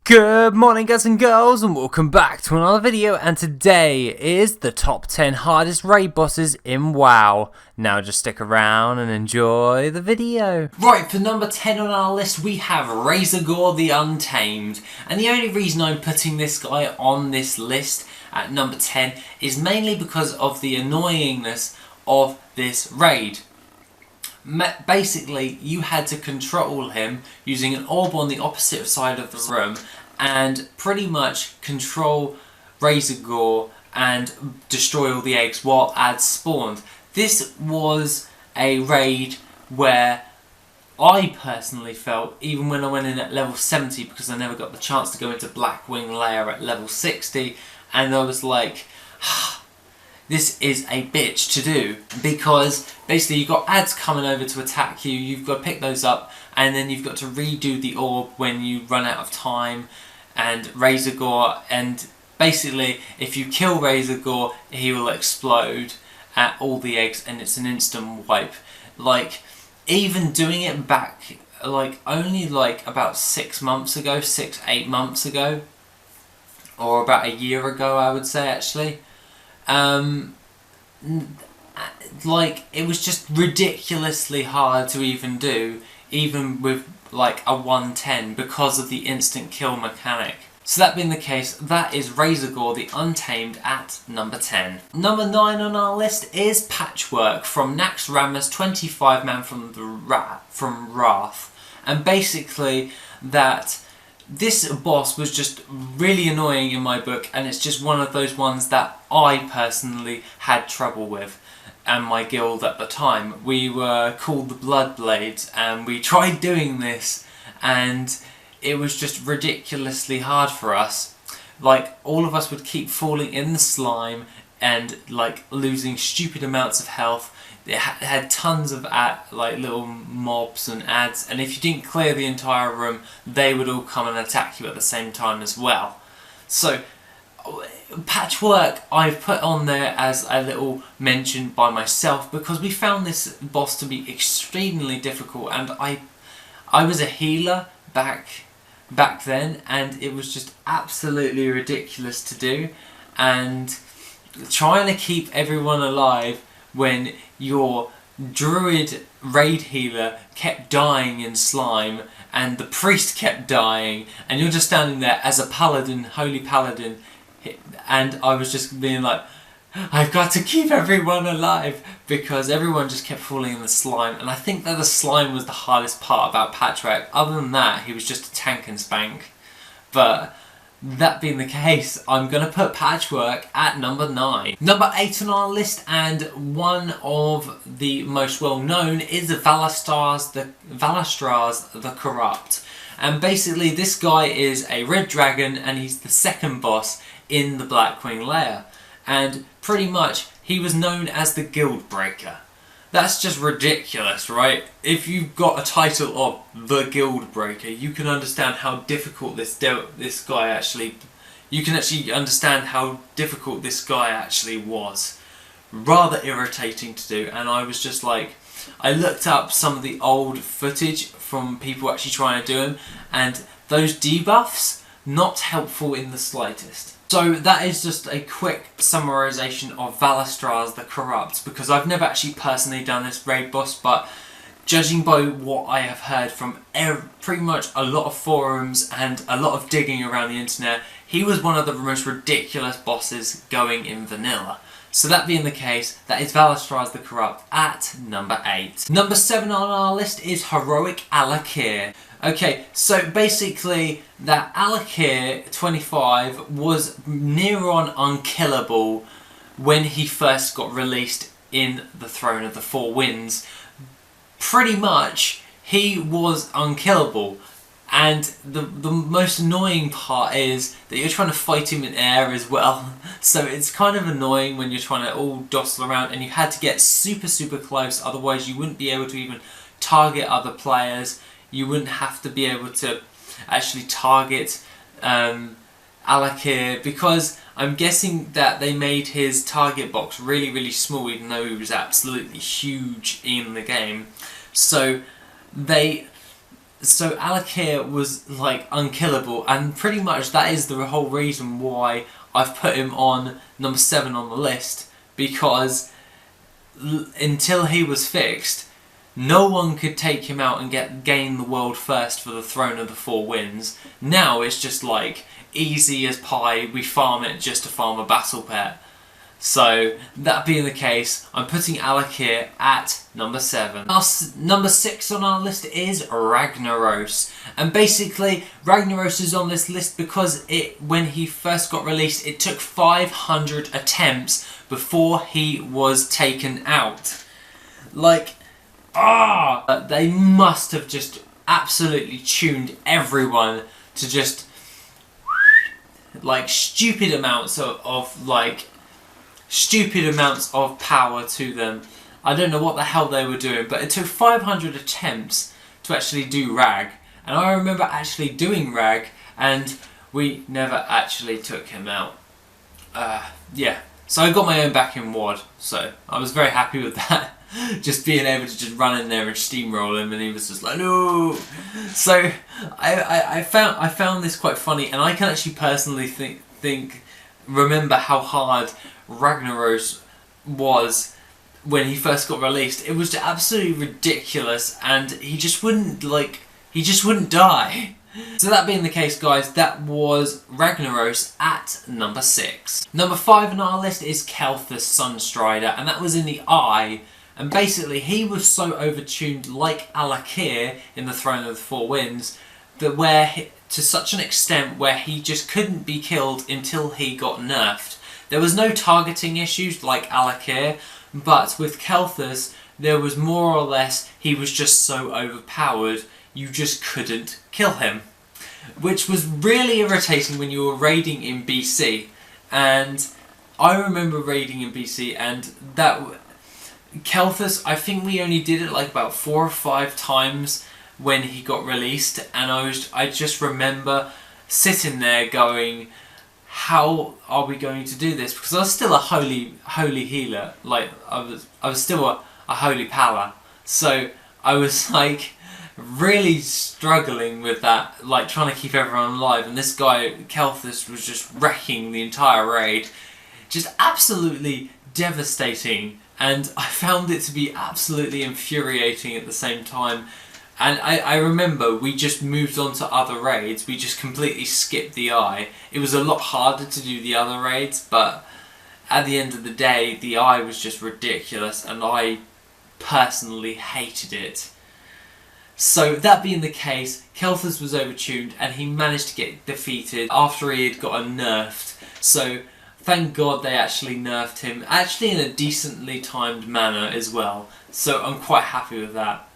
Good morning guys and girls, and welcome back to another video, and today is the top 10 hardest raid bosses in WoW. Now just stick around and enjoy the video. Right, for number 10 on our list we have RAZOEGORE the Untamed, and the only reason I'm putting this guy on this list at number 10 is mainly because of the annoyingness of this raid. Basically, you had to control him using an orb on the opposite side of the room and pretty much control RAZOEGORE and destroy all the eggs while ads spawned. This was a raid where I personally felt, even when I went in at level 70, because I never got the chance to go into Blackwing Lair at level 60, and I was like, this is a bitch to do, because basically you've got ads coming over to attack you, you've got to pick those up, and then you've got to redo the orb when you run out of time, and RAZOEGORE, and basically if you kill RAZOEGORE he will explode at all the eggs and it's an instant wipe. Like, even doing it back only about 6 months ago, 8 months ago, or about a year ago I would say actually, it was just ridiculously hard to even do, even with like a 110, because of the instant kill mechanic. So that being the case, that is RAZOEGORE the Untamed at number 10. Number 9 on our list is Patchwork from NAXX 25-man from Wrath. And basically this boss was just really annoying in my book, and it's just one of those ones that I personally had trouble with, and my guild at the time. We were called the Bloodblades, and we tried doing this, and it was just ridiculously hard for us. Like, all of us would keep falling in the slime and losing stupid amounts of health. It had tons of little mobs and ads, and if you didn't clear the entire room, they would all come and attack you at the same time as well. So, Patchwork I've put on there as a little mention by myself, because we found this boss to be extremely difficult, and I was a healer back then, and it was just absolutely ridiculous to do, and trying to keep everyone alive when your druid raid healer kept dying in slime and the priest kept dying, and you're just standing there as a paladin, holy paladin, and I was just being like, I've got to keep everyone alive, because everyone just kept falling in the slime. And I think that the slime was the hardest part about Patchwork. Other than that, he was just a tank and spank. But that being the case, I'm going to put Patchwork at number 9. Number 8 on our list, and one of the most well known, is Vaelastraz the Corrupt. And basically this guy is a red dragon, and he's the second boss in the Blackwing Lair. And pretty much he was known as the Guild Breaker. That's just ridiculous, right? If you've got a title of the Guild Breaker, you can understand how difficult this guy actually was. Rather irritating to do, and I was just like, I looked up some of the old footage from people actually trying to do him, and those debuffs, not helpful in the slightest. So that is just a quick summarisation of Vaelastraz the Corrupt, because I've never actually personally done this raid boss, but judging by what I have heard from pretty much a lot of forums and a lot of digging around the internet, he was one of the most ridiculous bosses going in vanilla. So that being the case, that is Vaelastraz the Corrupt at number 8. Number 7 on our list is Heroic KIER. Okay, so basically that KIER 25 was near on unkillable when he first got released in the Throne of the Four Winds. Pretty much he was unkillable, and the most annoying part is that you're trying to fight him in air as well. So it's kind of annoying when you're trying to all jostle around, and you had to get super close, otherwise you wouldn't be able to even target other players. You wouldn't have to be able to actually target KIER, because I'm guessing that they made his target box really small, even though he was absolutely huge in the game. So they So Alakir was like unkillable, and pretty much that is the whole reason why I've put him on number 7 on the list, because until he was fixed, no one could take him out and gain the world first for the Throne of the Four Winds. Now it's just like easy as pie, we farm it just to farm a battle pet. So that being the case, I'm putting Alakir at number 7. Number 6 on our list is Ragnaros, and basically Ragnaros is on this list because when he first got released, it took 500 attempts before he was taken out. Like, they must have just absolutely tuned everyone to just like stupid amounts of power to them. I don't know what the hell they were doing, but it took 500 attempts to actually do Rag. And I remember actually doing Rag, and we never actually took him out. Yeah, so I got my own back in WAD, so I was very happy with that. Just being able to just run in there and steamroll him, and he was just like, no. So I found this quite funny, and I can actually personally remember how hard Ragnaros was when he first got released. It was absolutely ridiculous, and he just wouldn't die. So that being the case, guys, that was Ragnaros at number 6. Number 5 on our list is KAEL'THAS Sunstrider, and that was in the eye. And basically he was so overtuned, like Alakir in the Throne of the Four Winds, that to such an extent where he just couldn't be killed until he got nerfed. There was no targeting issues like Alakir, but with KAEL'THAS there was more or less, he was just so overpowered you just couldn't kill him. Which was really irritating when you were raiding in BC. And I remember raiding in BC, and that KAEL'THAS, I think we only did it like about 4 or 5 times when he got released, and I just remember sitting there going, how are we going to do this? Because I was still a holy healer, like I was still a holy pala, so I was like really struggling with that, like trying to keep everyone alive, and this guy KAEL'THAS was just wrecking the entire raid, just absolutely devastating. And I found it to be absolutely infuriating at the same time. And I remember we just moved on to other raids. We just completely skipped the eye. It was a lot harder to do the other raids, but at the end of the day, the eye was just ridiculous, and I personally hated it. So that being the case, KAEL'THAS was overtuned, and he managed to get defeated after he had gotten nerfed. So thank God they actually nerfed him, actually in a decently timed manner as well, so I'm quite happy with that.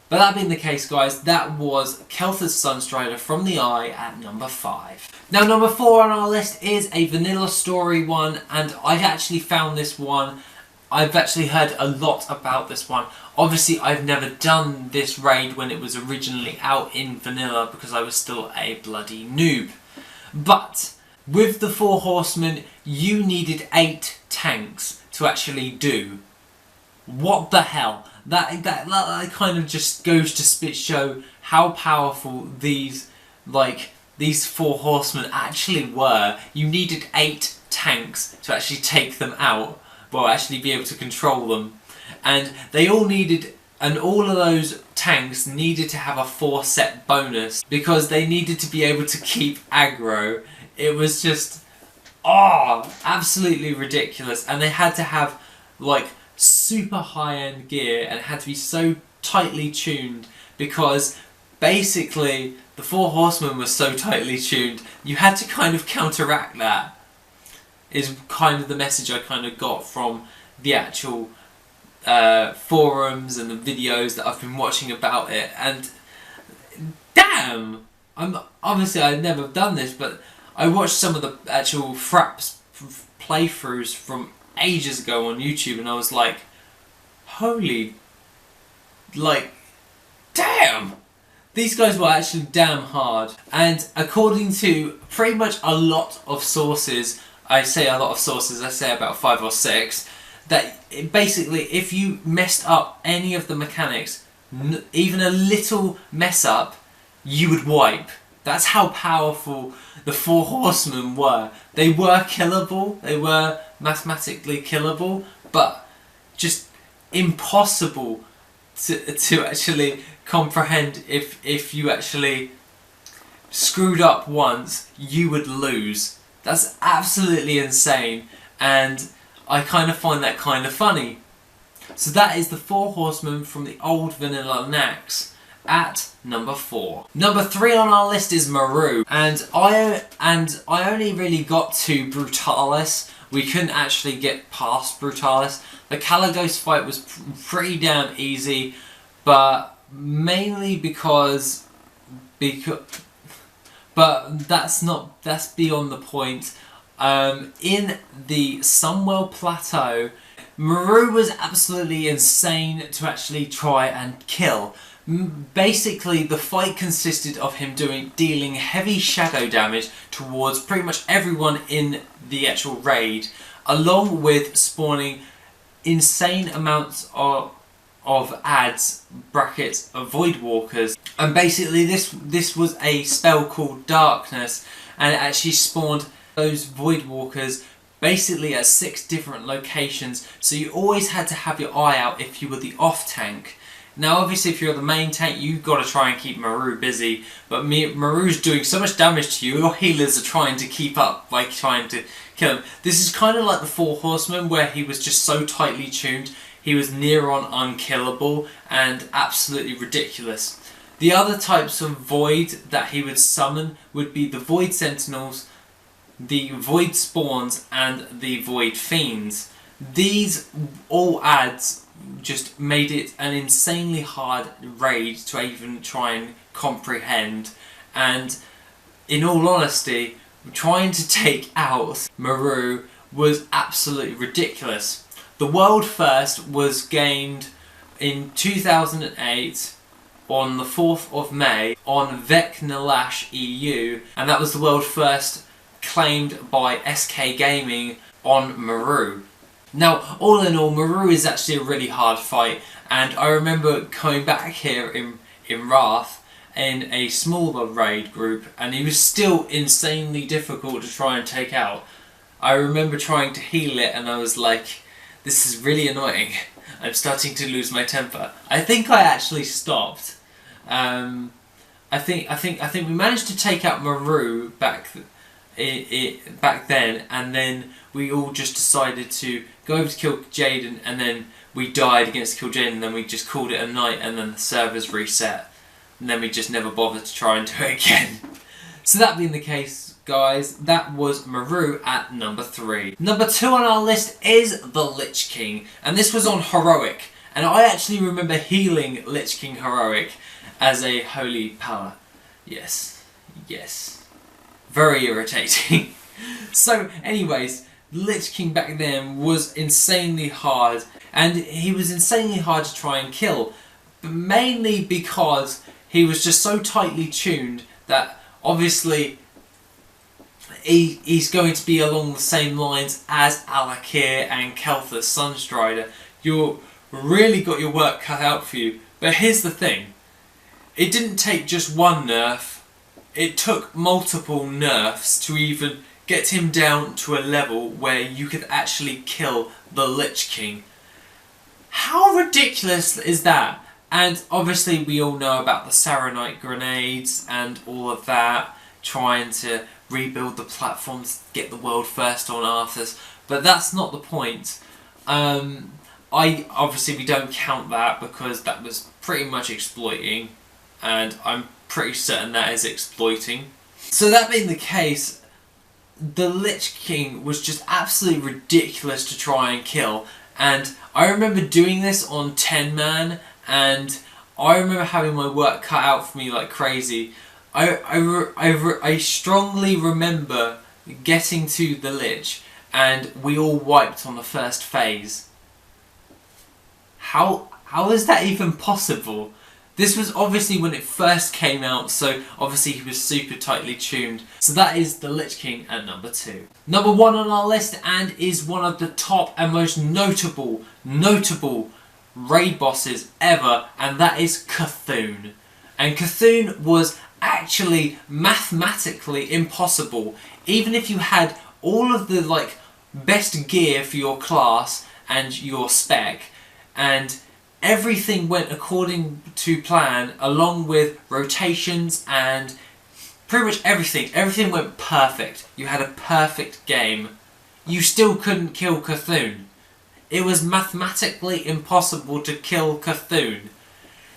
But that being the case, guys, that was KAEL'THAS Sunstrider from the eye at number 5. Now number 4 on our list is a vanilla story one, and I actually found this one, I've actually heard a lot about this one. Obviously I've never done this raid when it was originally out in vanilla because I was still a bloody noob. But with the 4 horsemen, you needed 8 tanks to actually do. What the hell? That kind of just goes to show how powerful these 4 horsemen actually were. You needed 8 tanks to actually take them out, well, actually be able to control them. And they all needed, and all of those tanks needed to have a 4 set bonus because they needed to be able to keep aggro. It was just, absolutely ridiculous. And they had to have like super high-end gear, and it had to be so tightly tuned because basically the 4 horsemen were so tightly tuned, you had to kind of counteract that, is kind of the message I kind of got from the actual forums and the videos that I've been watching about it. And damn, obviously I've never done this, but I watched some of the actual Fraps playthroughs from ages ago on YouTube, and I was like, holy, damn, these guys were actually damn hard. And according to pretty much a lot of sources, I say a lot of sources, I say about 5 or 6, that basically if you messed up any of the mechanics, even a little mess up, you would wipe. That's how powerful the four horsemen were. They were killable, they were mathematically killable, but just impossible to actually comprehend. If you actually screwed up once, you would lose. That's absolutely insane, and I kind of find that kind of funny. So that is the four horsemen from the old vanilla NAXX at number 4. Number 3 on our list is Maru, and I only really got to Brutalis. We couldn't actually get past Brutalis. The Caligos fight was pretty damn easy, but mainly because but that's beyond the point. In the Sunwell Plateau, Maru was absolutely insane to actually try and kill. Basically, the fight consisted of him dealing heavy shadow damage towards pretty much everyone in the actual raid, along with spawning insane amounts of ads, brackets, of Void Walkers. And basically this was a spell called Darkness, and it actually spawned those Void Walkers basically at 6 different locations, so you always had to have your eye out if you were the off tank. Now obviously if you're the main tank, you've got to try and keep Maru busy, but Maru's doing so much damage to you, your healers are trying to keep up by trying to kill him. This is kind of like the Four Horsemen, where he was just so tightly tuned, he was near on unkillable and absolutely ridiculous. The other types of Void that he would summon would be the Void Sentinels, the Void Spawns, and the Void Fiends. These all adds just made it an insanely hard raid to even try and comprehend, and in all honesty, trying to take out Maru was absolutely ridiculous. The world first was gained in 2008 on the 4th of May on Vaelastraz EU, and that was the world first claimed by SK Gaming on Maru. Now, all in all, Maru is actually a really hard fight, and I remember coming back here in Wrath in a smaller raid group, and he was still insanely difficult to try and take out. I remember trying to heal it, and I was like, this is really annoying. I'm starting to lose my temper. I think I actually stopped. I think we managed to take out Maru back then, and then we all just decided to go over to kill Jaden, and then we died against kill Jaden, and then we just called it a night, and then the servers reset, and then we just never bothered to try and do it again. So that being the case, guys, that was Maru at number 3. Number 2 on our list is the Lich King, and this was on Heroic, and I actually remember healing Lich King Heroic as a holy power. Yes, yes. Very irritating. So anyways, Lich King back then was insanely hard, and he was insanely hard to try and kill, but mainly because he was just so tightly tuned that obviously he's going to be along the same lines as KIER and KAEL'THAS Sunstrider. You've really got your work cut out for you. But here's the thing, it didn't take just one nerf, it took multiple nerfs to even get him down to a level where you could actually kill the Lich King. How ridiculous is that? And obviously we all know about the Saronite grenades and all of that, trying to rebuild the platforms, get the world first on Arthas, but that's not the point. Obviously we don't count that because that was pretty much exploiting, and I'm pretty certain that is exploiting. So that being the case, the Lich King was just absolutely ridiculous to try and kill, and I remember doing this on 10 man, and I remember having my work cut out for me like crazy. I strongly remember getting to the Lich, and we all wiped on the first phase. How is that even possible? This was obviously when it first came out, so obviously he was super tightly tuned. So that is the Lich King at number 2. Number 1 on our list, and is one of the top and most notable raid bosses ever, and that is Cthulhu. And Cthulhu was actually mathematically impossible, even if you had all of the like best gear for your class and your spec, and everything went according to plan, along with rotations and pretty much everything. Everything went perfect. You had a perfect game. You still couldn't kill Cthulhu. It was mathematically impossible to kill Cthulhu.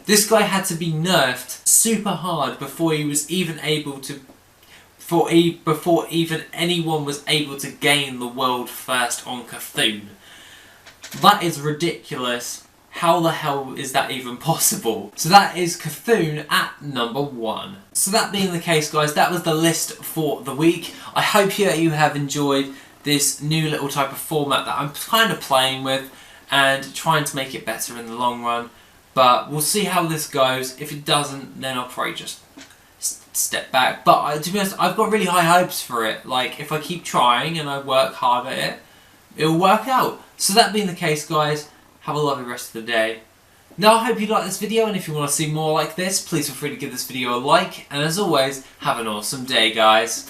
This guy had to be nerfed super hard before he was even able to, before even anyone was able to gain the world first on Cthulhu. That is ridiculous. How the hell is that even possible? So that is Cthulhu at number 1. So that being the case, guys, that was the list for the week. I hope you have enjoyed this new little type of format that I'm kind of playing with and trying to make it better in the long run. But we'll see how this goes. If it doesn't, then I'll probably just step back. But to be honest, I've got really high hopes for it. Like, if I keep trying and I work hard at it, it'll work out. So that being the case, guys, have a lovely rest of the day. Now, I hope you liked this video, and if you want to see more like this, please feel free to give this video a like. And as always, have an awesome day, guys.